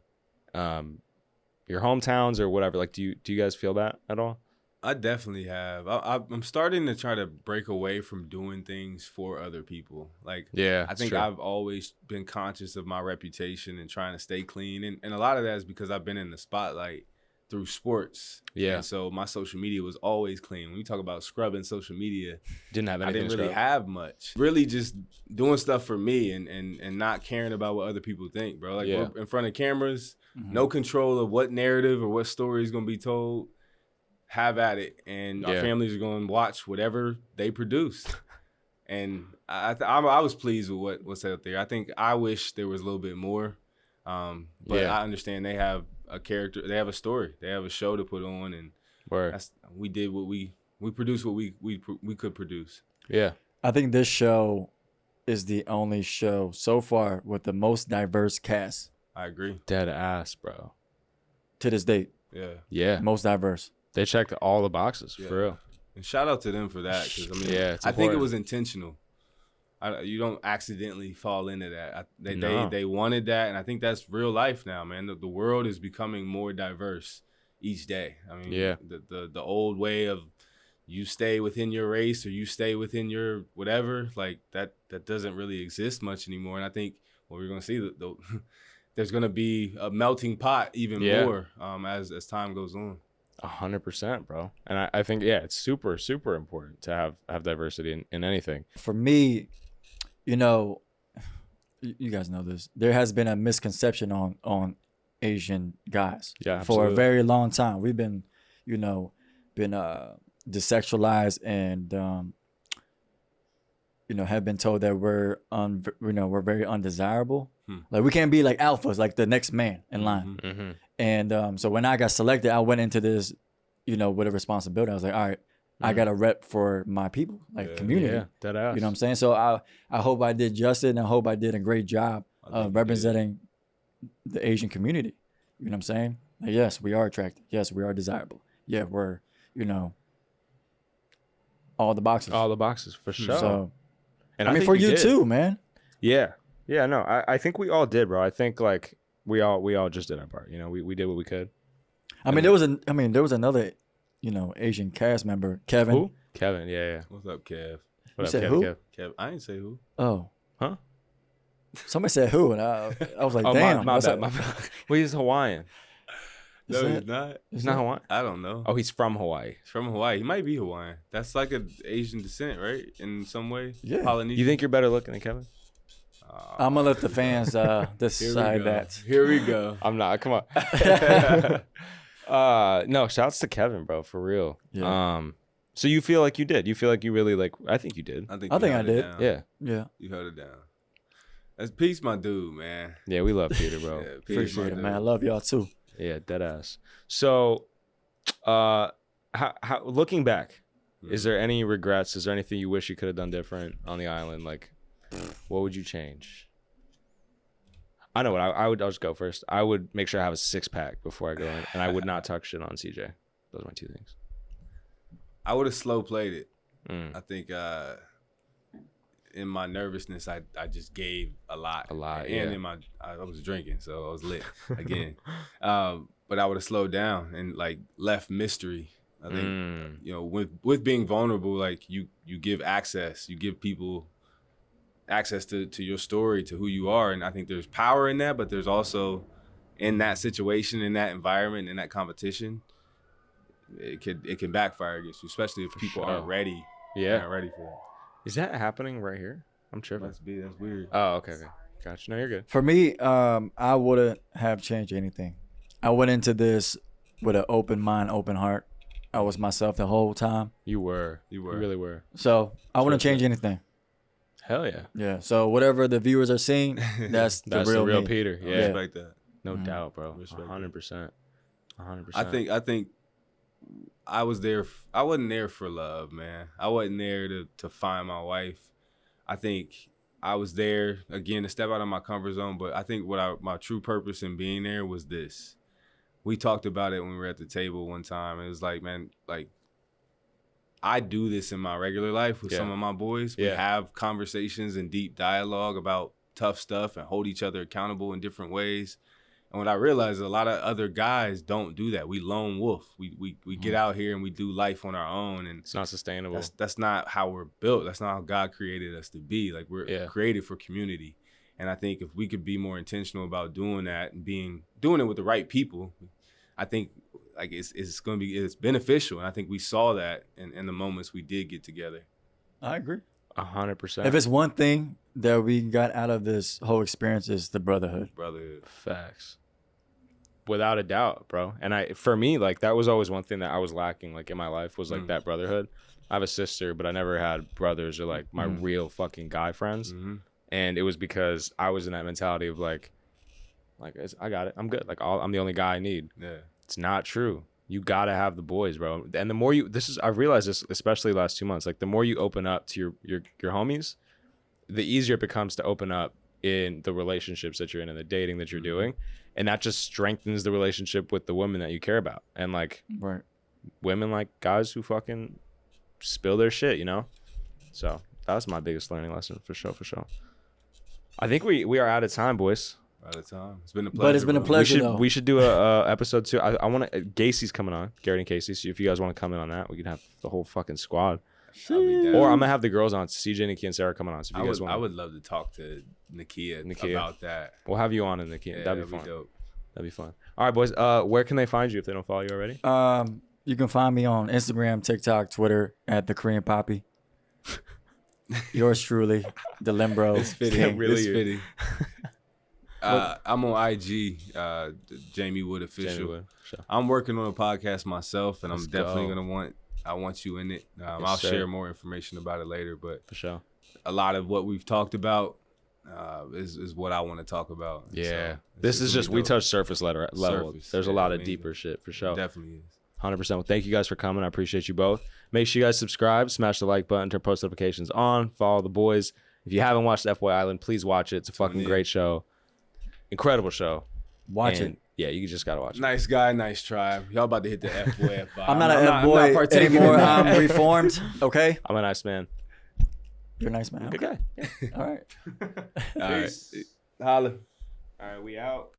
your hometowns or whatever? Like, do you guys feel that at all? I definitely have. I'm starting to try to break away from doing things for other people. Like, yeah, I think I've always been conscious of my reputation and trying to stay clean. And a lot of that is because I've been in the spotlight through sports. Yeah. And so my social media was always clean. When you talk about scrubbing social media, I didn't really have much. Really just doing stuff for me and not caring about what other people think, bro. Like we're in front of cameras, no control of what narrative or what story is going to be told. Have at it. And our families are going to watch whatever they produce. And I was pleased with what's out there. I think I wish there was a little bit more. But I understand they have a character, they have a story, they have a show to put on, and we did what we produced what we could produce. Yeah, I think this show is the only show so far with the most diverse cast. I agree. Dead ass, bro. To this date. Yeah. Most diverse. They checked all the boxes for real. And shout out to them for that, because I mean, I think it was intentional. You don't accidentally fall into that. They wanted that, and I think that's real life now, man. The world is becoming more diverse each day. I mean, the old way of you stay within your race or you stay within your whatever, like that doesn't really exist much anymore. And I think what we're going to see, there's going to be a melting pot even more as time goes on. 100%, bro. And I think it's super, super important to have diversity in anything. For me, you guys know this. There has been a misconception on Asian guys for a very long time. We've been, desexualized and have been told that we're very undesirable. Like we can't be like alphas, like the next man in line. And so when I got selected, I went into this, with a responsibility. I was like, all right, I got a rep for my people, like community. That ass. You know what I'm saying? So I hope I did justice, and I hope I did a great job of representing the Asian community. You know what I'm saying? Like, yes, we are attractive. Yes, we are desirable. Yeah, we're, all the boxes. All the boxes, for sure. So, and I mean, for you too, man. Yeah. Yeah, no, I think we all did, bro. I think, like, we all just did our part. We did what we could. I mean, there was another, Asian cast member, Kevin. Who? Kevin, yeah. What's up, Kev? What up, Kev? Who? Kev? I didn't say who. Oh. Huh? Somebody said who, and I was like, damn. My bad. Well, he's Hawaiian. No, he's not. He's not Hawaiian? I don't know. Oh, he's from Hawaii. He's from Hawaii. He might be Hawaiian. That's like an Asian descent, right? In some way? Yeah. Polynesian. You think you're better looking than Kevin? I'm going to let the fans decide that. Here we go. I'm not. Come on. No, shouts to Kevin, bro, for real. Yeah. So you feel like you did? You feel like you really I think you did. I think I did. Down. Yeah. Yeah. You held it down. That's Peace, my dude, man. Yeah, we love Peter, bro. Appreciate it, man. I love y'all too. Yeah, dead ass. So, how looking back, is there any regrets? Is there anything you wish you could have done different on the island? Like, what would you change? I know what I'll just go first. I would make sure I have a 6-pack before I go in, and I would not talk shit on CJ. Those are my 2 things. I would have slow played it. I think in my nervousness, I just gave a lot. And I was drinking, so I was lit again. But I would have slowed down and like left mystery. I think with being vulnerable, like you give access, you give people access to your story, to who you are, and I think there's power in that, but there's also in that situation, in that environment, in that competition, it can backfire against you, especially if people aren't ready. Yeah. Not ready for that. Is that happening right here? I'm tripping. That's weird. Oh, okay. Gotcha. No, you're good. For me, I wouldn't have changed anything. I went into this with an open mind, open heart. I was myself the whole time. You were. You really were. So I wouldn't change anything. Hell yeah. Yeah. So whatever the viewers are seeing, that's the real me. Peter. I Yeah. respect that. No doubt, bro. 100%. 100%. I think I was there. I wasn't there for love, man. I wasn't there to find my wife. I think I was there, again, to step out of my comfort zone. But I think my true purpose in being there was this. We talked about it when we were at the table one time. It was like, man, like, I do this in my regular life with some of my boys. We have conversations and deep dialogue about tough stuff and hold each other accountable in different ways. And what I realized is a lot of other guys don't do that. We lone wolf. We get out here and we do life on our own, and it's not sustainable. That's not how we're built. That's not how God created us to be. Like, we're created for community. And I think if we could be more intentional about doing that and doing it with the right people, I think like it's beneficial. And I think we saw that in the moments we did get together. I agree. 100%. If it's one thing that we got out of this whole experience, is the brotherhood. Facts. Without a doubt, bro. And for me, like, that was always one thing that I was lacking, like, in my life, was like that brotherhood. I have a sister, but I never had brothers or like my real fucking guy friends. And it was because I was in that mentality of like I got it, I'm good, like, I'm the only guy I need. It's not true. You gotta have the boys, bro. And the more I've realized this, especially the last 2 months, like, the more you open up to your homies, the easier it becomes to open up in the relationships that you're in and the dating that you're doing. And that just strengthens the relationship with the women that you care about. And like, women like guys who fucking spill their shit, you know? So that was my biggest learning lesson, for sure. I think we are out of time, boys. Out of time. It's been a pleasure. But it's been a pleasure. We should do a episode 2. I want to. Casey's coming on, Garrett and Casey. So if you guys want to come in on that, we can have the whole fucking squad. Or I'm gonna have the girls on. CJ, Nikki, and Sarah coming on. So if you guys want, I would love to talk to Nikki about that. We'll have you on in Nikki. Yeah, that'd be fun. dope. That'd be fun. All right, boys. Where can they find you if they don't follow you already? You can find me on Instagram, TikTok, Twitter at the Korean Poppy. Yours truly, the Limbro. It's fitting. It's fitting. I'm on IG, Jamie Wood Official. Sure. I'm working on a podcast myself, and I'm definitely gonna I want you in it. I'll share more information about it later, but for sure, a lot of what we've talked about is what I want to talk about. Yeah, so this is just we touch surface level. There's a lot of deeper shit, for sure. It definitely is. 100%. Well, thank you guys for coming. I appreciate you both. Make sure you guys subscribe, smash the like button, turn post notifications on, follow the boys. If you haven't watched FBoy Island, please watch it. It's a fucking great show. Incredible show. Watch it. Yeah, you just gotta watch it. Nice guy, nice tribe. Y'all about to hit the F-boy. I'm not an F-boy anymore. I'm reformed. Okay. I'm a nice man. You're a nice man. Good guy. All right. All right. Holla. All right, we out.